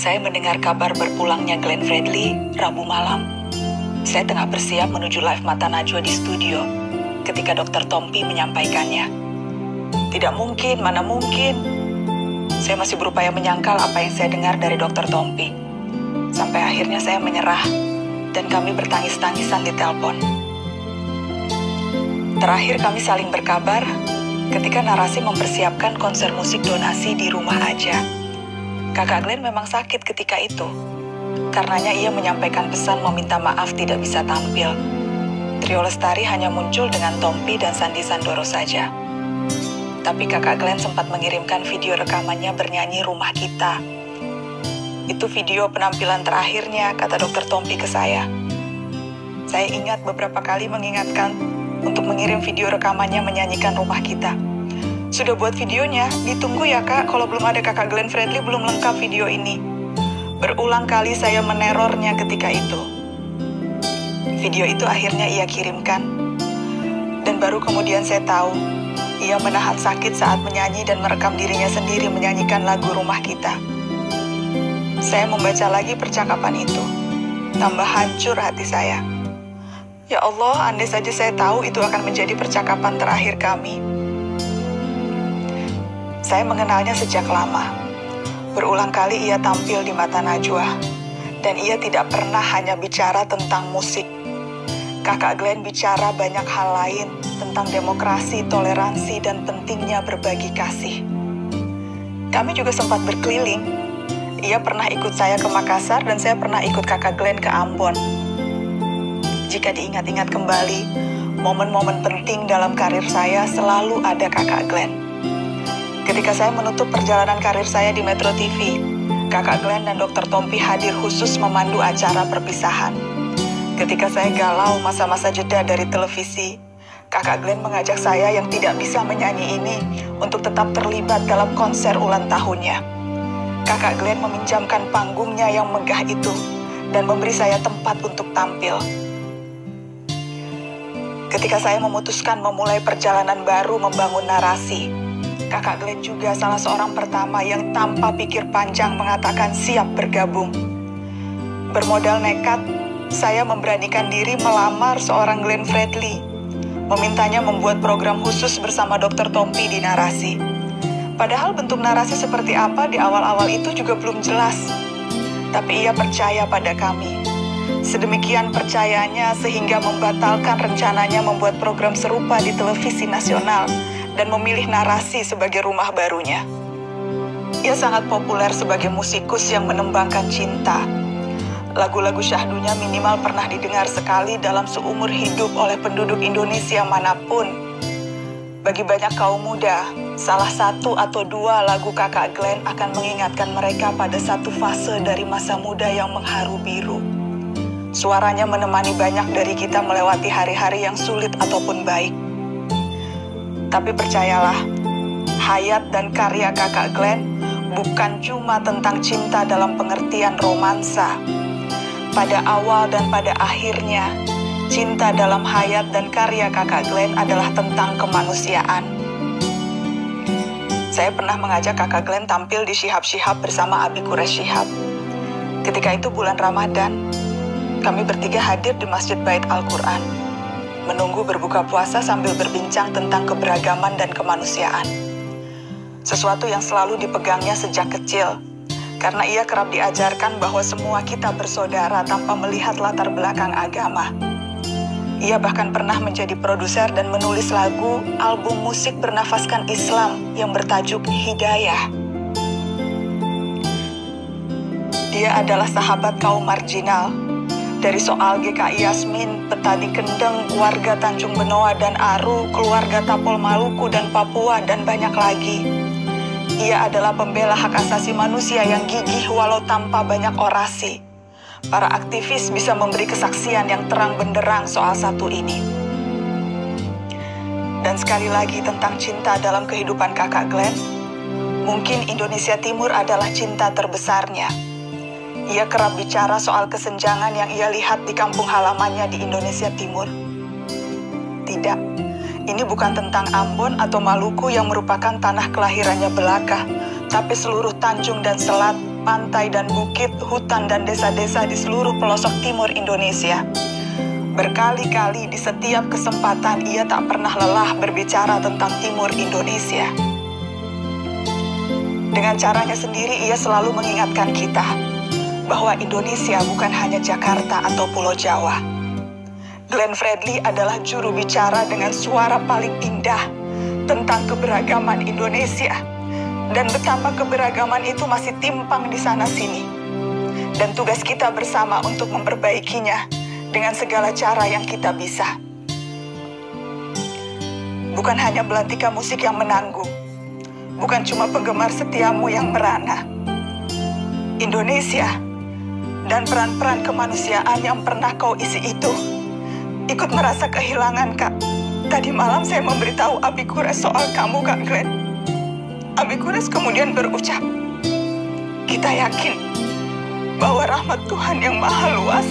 Saya mendengar kabar berpulangnya Glenn Fredly Rabu malam. Saya tengah bersiap menuju live Mata Najwa di studio ketika Dr. Tompi menyampaikannya. Tidak mungkin, mana mungkin. Saya masih berupaya menyangkal apa yang saya dengar dari Dr. Tompi. Sampai akhirnya saya menyerah dan kami bertangis-tangisan di telepon. Terakhir kami saling berkabar ketika Narasi mempersiapkan konser musik donasi di rumah aja. Kakak Glenn memang sakit ketika itu. Karenanya ia menyampaikan pesan meminta maaf tidak bisa tampil. Trio Lestari hanya muncul dengan Tompi dan Sandi Sandoro saja. Tapi kakak Glenn sempat mengirimkan video rekamannya bernyanyi Rumah Kita. Itu video penampilan terakhirnya, kata Dr. Tompi ke saya. Saya ingat beberapa kali mengingatkan untuk mengirim video rekamannya menyanyikan Rumah Kita. Sudah buat videonya, ditunggu ya kak, kalau belum ada kakak Glenn Fredly belum lengkap video ini. Berulang kali saya menerornya ketika itu. Video itu akhirnya ia kirimkan. Dan baru kemudian saya tahu, ia menahan sakit saat menyanyi dan merekam dirinya sendiri menyanyikan lagu Rumah Kita. Saya membaca lagi percakapan itu. Tambah hancur hati saya. Ya Allah, andai saja saya tahu itu akan menjadi percakapan terakhir kami. Saya mengenalnya sejak lama. Berulang kali ia tampil di Mata Najwa. Dan ia tidak pernah hanya bicara tentang musik. Kakak Glenn bicara banyak hal lain tentang demokrasi, toleransi, dan pentingnya berbagi kasih. Kami juga sempat berkeliling. Ia pernah ikut saya ke Makassar dan saya pernah ikut kakak Glenn ke Ambon. Jika diingat-ingat kembali, momen-momen penting dalam karir saya selalu ada kakak Glenn. Ketika saya menutup perjalanan karir saya di Metro TV, kakak Glenn dan Dr. Tompi hadir khusus memandu acara perpisahan. Ketika saya galau masa-masa jeda dari televisi, kakak Glenn mengajak saya yang tidak bisa menyanyi ini untuk tetap terlibat dalam konser ulang tahunnya. Kakak Glenn meminjamkan panggungnya yang megah itu dan memberi saya tempat untuk tampil. Ketika saya memutuskan memulai perjalanan baru membangun narasi, kakak Glenn juga salah seorang pertama yang tanpa pikir panjang mengatakan siap bergabung. Bermodal nekat, saya memberanikan diri melamar seorang Glenn Fredly, memintanya membuat program khusus bersama Dr. Tompi di Narasi. Padahal bentuk narasi seperti apa di awal-awal itu juga belum jelas. Tapi ia percaya pada kami. Sedemikian percayanya sehingga membatalkan rencananya membuat program serupa di televisi nasional dan memilih Narasi sebagai rumah barunya. Ia sangat populer sebagai musikus yang menembangkan cinta. Lagu-lagu syahdunya minimal pernah didengar sekali dalam seumur hidup oleh penduduk Indonesia manapun. Bagi banyak kaum muda, salah satu atau dua lagu kakak Glenn akan mengingatkan mereka pada satu fase dari masa muda yang mengharu biru. Suaranya menemani banyak dari kita melewati hari-hari yang sulit ataupun baik. Tapi percayalah, hayat dan karya kakak Glenn bukan cuma tentang cinta dalam pengertian romansa. Pada awal dan pada akhirnya, cinta dalam hayat dan karya kakak Glenn adalah tentang kemanusiaan. Saya pernah mengajak kakak Glenn tampil di Syihab-Syihab bersama Abi Quraish Syihab. Ketika itu bulan Ramadan, kami bertiga hadir di Masjid Bait Al-Quran, menunggu berbuka puasa sambil berbincang tentang keberagaman dan kemanusiaan. Sesuatu yang selalu dipegangnya sejak kecil, karena ia kerap diajarkan bahwa semua kita bersaudara tanpa melihat latar belakang agama. Ia bahkan pernah menjadi produser dan menulis lagu album musik bernafaskan Islam yang bertajuk Hidayah. Dia adalah sahabat kaum marginal, dari soal GKI Yasmin, petani Kendeng, warga Tanjung Benoa dan Aru, keluarga Tapol Maluku dan Papua, dan banyak lagi. Ia adalah pembela hak asasi manusia yang gigih walau tanpa banyak orasi. Para aktivis bisa memberi kesaksian yang terang benderang soal satu ini. Dan sekali lagi tentang cinta dalam kehidupan kakak Glenn, mungkin Indonesia Timur adalah cinta terbesarnya. Ia kerap bicara soal kesenjangan yang ia lihat di kampung halamannya di Indonesia Timur. Tidak, ini bukan tentang Ambon atau Maluku yang merupakan tanah kelahirannya belaka, tapi seluruh tanjung dan selat pantai dan bukit, hutan dan desa-desa di seluruh pelosok timur Indonesia. Berkali-kali di setiap kesempatan ia tak pernah lelah berbicara tentang timur Indonesia. Dengan caranya sendiri ia selalu mengingatkan kita bahwa Indonesia bukan hanya Jakarta atau Pulau Jawa. Glenn Fredly adalah juru bicara dengan suara paling indah tentang keberagaman Indonesia. Dan betapa keberagaman itu masih timpang di sana-sini. Dan tugas kita bersama untuk memperbaikinya dengan segala cara yang kita bisa. Bukan hanya belantika musik yang menanggung, bukan cuma penggemar setiamu yang merana. Indonesia dan peran-peran kemanusiaan yang pernah kau isi itu ikut merasa kehilangan, Kak. Tadi malam saya memberitahu Abi Kures soal kamu, Kak Glenn. Abi Kures kemudian berucap, kita yakin bahwa rahmat Tuhan yang maha luas